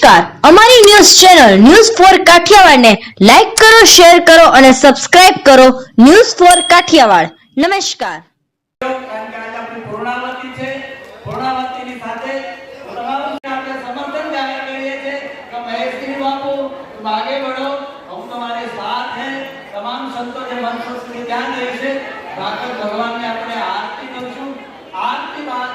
નમસ્કાર, અમારી news channel news for Kathiawad ને લાઈક કરો, શેર કરો અને સબસ્ક્રાઇબ કરો. News for Kathiawad. નમસ્કાર. आगे बढ़ो, हम तुम्हारे साथ हैं. तमाम संतों के मन से ध्यान રહેશે. ભાગવત ભગવાનને આપણે આરતી કરીશું. આરતી બાદ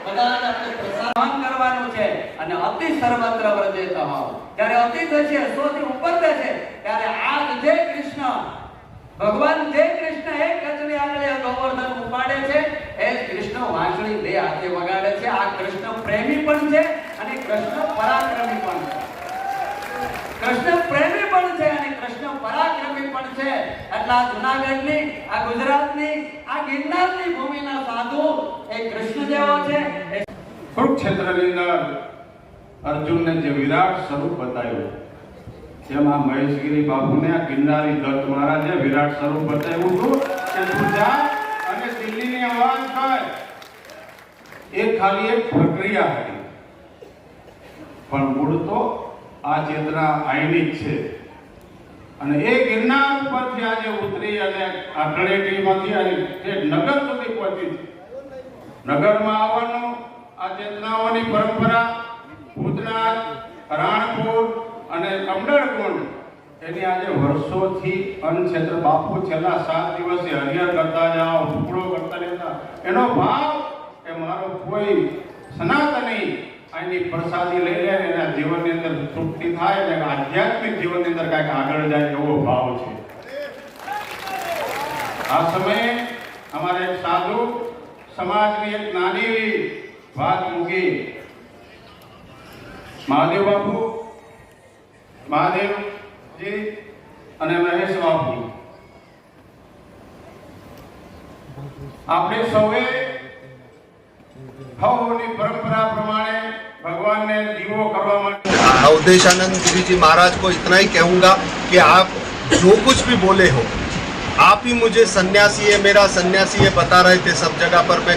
બધાને આપણે પ્રસાદ કરવાનો છે અને અતિ સર્વત્ર વર્જિત હો. ત્યારે અતિ થશે 100 થી ઉપર થશે ત્યારે આ જે કૃષ્ણ ભગવાન જે કૃષ્ણ એક ગજની આંગળીએ ગોવર્ધન ઉપાડે છે એ કૃષ્ણ વાંસળી બે હાથે વગાડે છે. આ કૃષ્ણ પ્રેમી પણ છે અને કૃષ્ણ પરાક્રમી પણ છે. कृष्ण प्रेमी पण छे અને कृष्ण पराक्रमी पण छे. એટલા જૂનાગઢની આ ગુજરાતની આ ગિરનારની ભૂમિના સાધુ એ કૃષ્ણ જેવો છે. કુરુક્ષેત્રની અંદર અર્જુનને જે વિરાટ સ્વરૂપ બતાવ્યું જેમાં મહેશગીરી બાપુને આ ગિરનારી દત્ત મહારાજે વિરાટ સ્વરૂપ બતાવ્યું હતું કે તું જા અને દિલ્હીની અવાજ કર. એ ખાલી એક પ્રક્રિયા હતી પણ મૂળ તો આ ચેતના આઈની જ છે અને એ ગિરનાર ઉપરથી આજે ઉતરી અને આ તળેટીમાંથી આજે નગર સુધી પહોંચી છે. નગરમાં આવવાનું આ ચેતનાઓની પરંપરા ભૂતનાથ, રાણપુર અને કમડળકુંડ એની આજે વર્ષોથી અન્નક્ષેત્ર બાપુ છેલ્લા 7 દિવસે હરિહર કરતા જાઓ, ટુકડો કરતા રહેતા. એનો ભાવ કે મારો કોઈ સનાતની આની પ્રસાદી લઈ લે એના જીવનની અંદર તૃપ્તિ થાય અને આધ્યાત્મિક જીવનની અંદર કાંઈક આગળ જાય એવો ભાવ છે. આ સમયે અમારે એક સાધુ સમાજની એક નાની વાત મૂકી. મહાદેવ બાપુ, મહાદેવજી અને મહેશ બાપુ આપણે સૌએ ભાવોની પરંપરા પ્રમાણે भगवान ने दीवो करवा माटे. अवधेशानंद गिरी जी महाराज को इतना ही कहूँगा कि आप जो कुछ भी बोले हो, आप ही मुझे सन्यासी है, मेरा सन्यासी है बता रहे थे सब जगह पर. मैं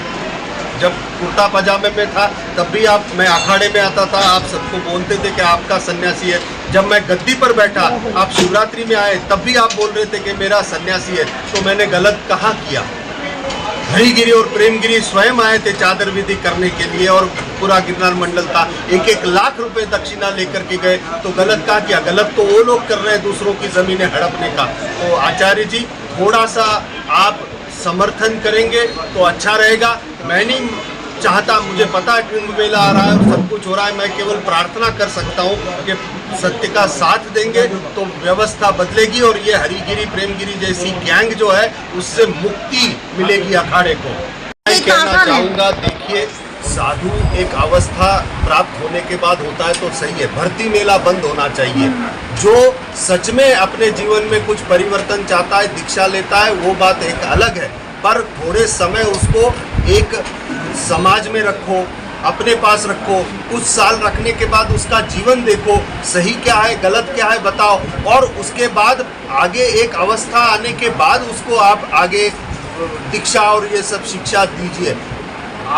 जब कुर्ता पजामे में था तब भी मैं अखाड़े में आता था, आप सबको बोलते थे कि आपका सन्यासी है. जब मैं गद्दी पर बैठा, आप शिवरात्रि में आए तब भी आप बोल रहे थे कि मेरा सन्यासी है. तो मैंने गलत कहाँ किया? हरिगिरी और प्रेमगिरी स्वयं आए थे चादर विधि करने के लिए और पूरा गिरनार मंडल था. 1-1 लाख रुपए दक्षिणा लेकर के गए. तो गलत कहाँ किया? गलत तो वो लोग कर रहे हैं दूसरों की जमीनें हड़पने का. तो आचार्य जी थोड़ा सा आप समर्थन करेंगे तो अच्छा रहेगा. मैं नहीं चाहता, मुझे पता है कुंभ मेला आ रहा है और सब कुछ हो रहा है. मैं केवल प्रार्थना कर सकता हूँ कि सत्य का साथ देंगे तो व्यवस्था बदलेगी और ये हरिगिरी प्रेमगिरी जैसी गैंग जो है उससे मुक्ति मिलेगी अखाड़े को. मैं कहना चाहूँगा, देखिए साधु एक अवस्था प्राप्त होने के बाद होता है तो सही है, भर्ती मेला बंद होना चाहिए. जो सच में अपने जीवन में कुछ परिवर्तन चाहता है, दीक्षा लेता है, वो बात एक अलग है. पर थोड़े समय उसको एक समाज में रखो, अपने पास रखो. कुछ साल रखने के बाद उसका जीवन देखो, सही क्या है गलत क्या है बताओ, और उसके बाद आगे एक अवस्था आने के बाद उसको आप आगे दीक्षा और ये सब शिक्षा दीजिए.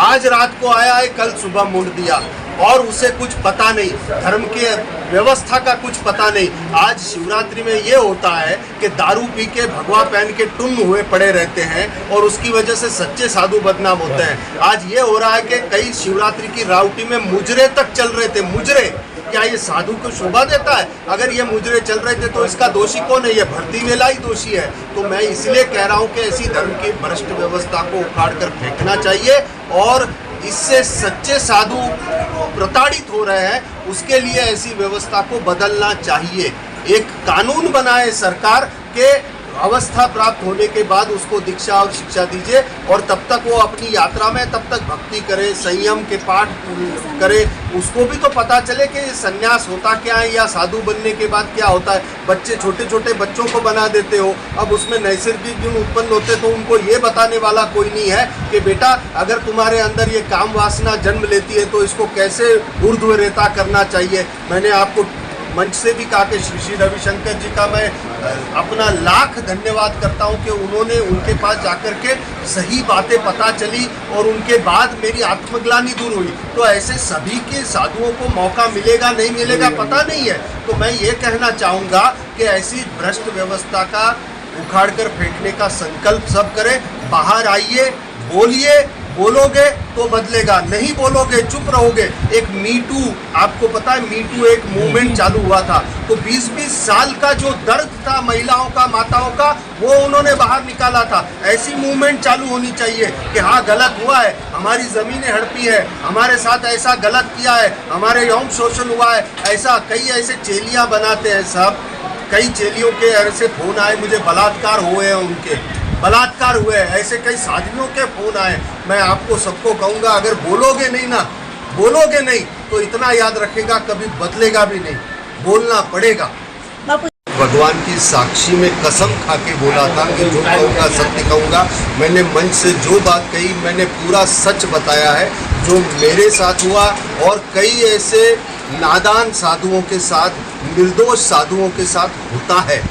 आज रात को आया है, कल सुबह मुड़ दिया और उसे कुछ पता नहीं, धर्म के व्यवस्था का कुछ पता नहीं. आज शिवरात्रि में ये होता है कि दारू पी के भगवा पहन के टुन्न हुए पड़े रहते हैं और उसकी वजह से सच्चे साधु बदनाम होते हैं. आज ये हो रहा है कि कई शिवरात्रि की राउटी में मुजरे तक चल रहे थे. मुजरे क्या ये साधु को शोभा देता है? अगर ये मुजरे चल रहे थे तो इसका दोषी कौन है? ये भर्ती मेला ही दोषी है. तो मैं इसलिए कह रहा हूँ कि ऐसी धर्म की भ्रष्ट व्यवस्था को उखाड़ कर फेंकना चाहिए और इससे सच्चे साधु प्रताड़ित हो रहे हैं, उसके लिए ऐसी व्यवस्था को बदलना चाहिए. एक कानून बनाए सरकार के अवस्था प्राप्त होने के बाद उसको दीक्षा और शिक्षा दीजिए और तब तक वो अपनी यात्रा में तब तक भक्ति करे, संयम के पाठ करे. उसको भी तो पता चले कि सन्यास होता क्या है या साधु बनने के बाद क्या होता है. बच्चे छोटे छोटे बच्चों को बना देते हो, अब उसमें नैसर्गिक गुण उत्पन्न होते तो उनको ये बताने वाला कोई नहीं है कि बेटा अगर तुम्हारे अंदर ये काम वासना जन्म लेती है तो इसको कैसे ऊर्ध्वरेता करना चाहिए. मैंने आपको मंच से भी कहा कि श्री श्री रविशंकर जी का मैं अपना लाख धन्यवाद करता हूं कि उन्होंने उनके पास जाकर के सही बातें पता चली और उनके बाद मेरी आत्मग्लानि दूर हुई। तो ऐसे सभी के साधुओं को मौका मिलेगा नहीं मिलेगा पता नहीं है। तो मैं ये कहना चाहूँगा कि ऐसी भ्रष्ट व्यवस्था का उखाड़ कर फेंकने का संकल्प सब करें। बाहर आइए, बोलिए, बोलोगे तो बदलेगा, नहीं बोलोगे चुप रहोगे। एक मीटू, आपको पता है मीटू एक मूवमेंट चालू हुआ था, तो 20-20 साल का जो दर्द था महिलाओं का, माताओं का, वो उन्होंने बाहर निकाला था। ऐसी मूवमेंट चालू होनी चाहिए कि हाँ गलत हुआ है, हमारी ज़मीनें हड़पी है, हमारे साथ ऐसा गलत किया है, हमारे यौन शोषण हुआ है। ऐसा कई ऐसे चेलियाँ बनाते हैं साहब, कई चेलियों के ऐसे फोन आए मुझे, बलात्कार हुए हैं उनके, बलात्कार हुए हैं, ऐसे कई साधुओं के फोन आए। मैं आपको सबको कहूँगा अगर बोलोगे नहीं ना, बोलोगे नहीं तो इतना याद रखेगा कभी बदलेगा भी नहीं, बोलना पड़ेगा। भगवान की साक्षी में कसम खा के बोला था कि जो कहूँगा सत्य कहूँगा। मैंने मंच से जो बात कही मैंने पूरा सच बताया है जो मेरे साथ हुआ और कई ऐसे नादान साधुओं के साथ, निर्दोष साधुओं के साथ होता है।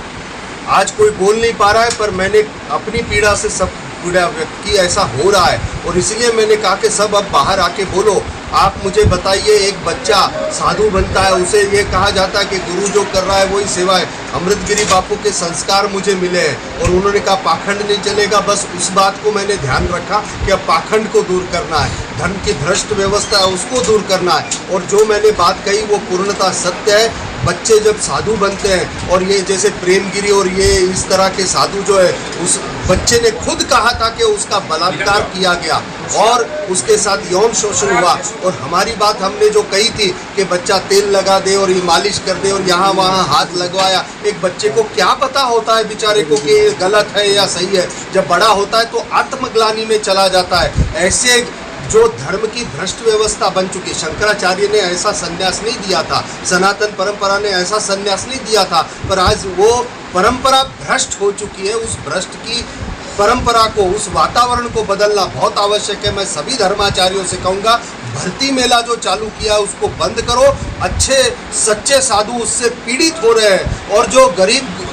आज कोई बोल नहीं पा रहा है पर मैंने अपनी पीड़ा से सब पीड़ा व्यक्त की, ऐसा हो रहा है और इसलिए मैंने कहा कि सब अब बाहर आके बोलो। आप मुझे बताइए, एक बच्चा साधु बनता है, उसे ये कहा जाता है कि गुरु जो कर रहा है वही सेवा है। अमृतगिरी बापू के संस्कार मुझे मिले हैं और उन्होंने कहा पाखंड नहीं चलेगा। बस उस बात को मैंने ध्यान रखा कि अब पाखंड को दूर करना है, धर्म की भ्रष्ट व्यवस्था है उसको दूर करना है। और जो मैंने बात कही वो पूर्णतः सत्य है। बच्चे जब साधु बनते हैं और ये जैसे प्रेमगिरी और ये इस तरह के साधु जो है, उस बच्चे ने खुद कहा था कि उसका बलात्कार किया गया और उसके साथ यौन शोषण हुआ। और हमारी बात हमने जो कही थी कि बच्चा तेल लगा दे और ये मालिश कर दे और यहाँ वहाँ हाथ लगवाया, एक बच्चे को क्या पता होता है बेचारे को कि ये गलत है या सही है। जब बड़ा होता है तो आत्मग्लानि में चला जाता है। ऐसे जो धर्म की भ्रष्ट व्यवस्था बन चुकी, शंकराचार्य ने ऐसा संन्यास नहीं दिया था, सनातन परंपरा ने ऐसा संन्यास नहीं दिया था, पर आज वो परंपरा भ्रष्ट हो चुकी है। उस भ्रष्ट की परंपरा को, उस वातावरण को बदलना बहुत आवश्यक है। मैं सभी धर्माचार्यों से कहूँगा भर्ती मेला जो चालू किया उसको बंद करो। अच्छे सच्चे साधु उससे पीड़ित हो रहे हैं और जो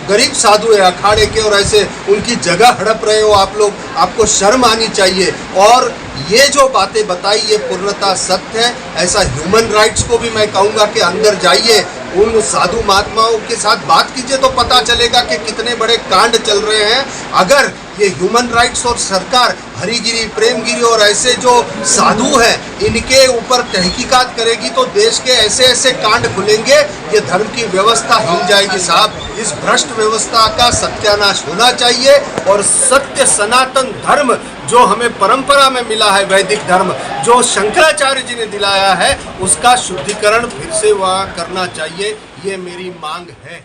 गरीब साधु है अखाड़े के और ऐसे उनकी जगह हड़प रहे हो आप लोग, आपको शर्म आनी चाहिए। और ये जो बातें बताई ये पूर्णतः सत्य है। ऐसा ह्यूमन राइट्स को भी मैं कहूँगा कि अंदर जाइए, उन साधु महात्माओं के साथ बात कीजिए तो पता चलेगा कि कितने बड़े कांड चल रहे हैं। अगर ये ह्यूमन राइट्स और सरकार हरिगिरी, प्रेमगिरी और ऐसे जो साधु हैं इनके ऊपर तहकीकात करेगी तो देश के ऐसे ऐसे कांड खुलेंगे, ये धर्म की व्यवस्था हिल जाएगी साहब। इस भ्रष्ट व्यवस्था का सत्यानाश होना चाहिए और सत्य सनातन धर्म जो हमें परंपरा में मिला है, वैदिक धर्म जो शंकराचार्य जी ने दिलाया है, उसका शुद्धिकरण फिर से वहाँ करना चाहिए, ये मेरी मांग है।